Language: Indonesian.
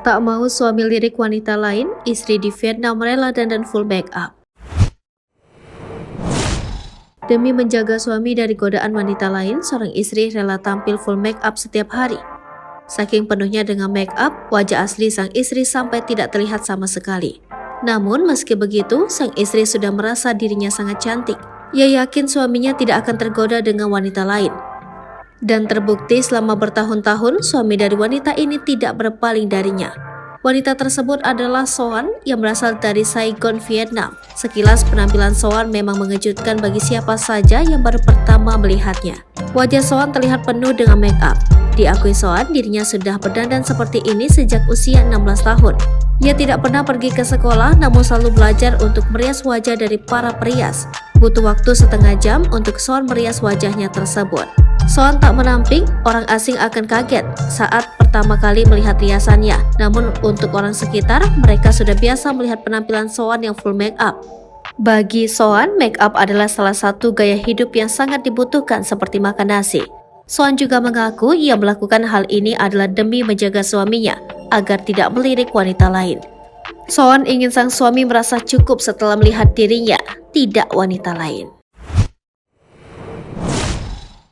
Tak mau suami lirik wanita lain, istri di Vietnam rela dandan full make up. Demi menjaga suami dari godaan wanita lain, seorang istri rela tampil full make up setiap hari. Saking penuhnya dengan make up, wajah asli sang istri sampai tidak terlihat sama sekali. Namun meski begitu, sang istri sudah merasa dirinya sangat cantik. Ia yakin suaminya tidak akan tergoda dengan wanita lain. Dan terbukti selama bertahun-tahun, suami dari wanita ini tidak berpaling darinya. Wanita tersebut adalah Soan yang berasal dari Saigon, Vietnam. Sekilas penampilan Soan memang mengejutkan bagi siapa saja yang baru pertama melihatnya. Wajah Soan terlihat penuh dengan make up. Diakui Soan, dirinya sudah berdandan seperti ini sejak usia 16 tahun. Ia tidak pernah pergi ke sekolah, namun selalu belajar untuk merias wajah dari para perias. Butuh waktu setengah jam untuk Soan merias wajahnya tersebut. Soan tak menampik, orang asing akan kaget saat pertama kali melihat riasannya. Namun untuk orang sekitar, mereka sudah biasa melihat penampilan Soan yang full make up. Bagi Soan, make up adalah salah satu gaya hidup yang sangat dibutuhkan seperti makan nasi. Soan juga mengaku ia melakukan hal ini adalah demi menjaga suaminya agar tidak melirik wanita lain. Soan ingin sang suami merasa cukup setelah melihat dirinya, tidak wanita lain.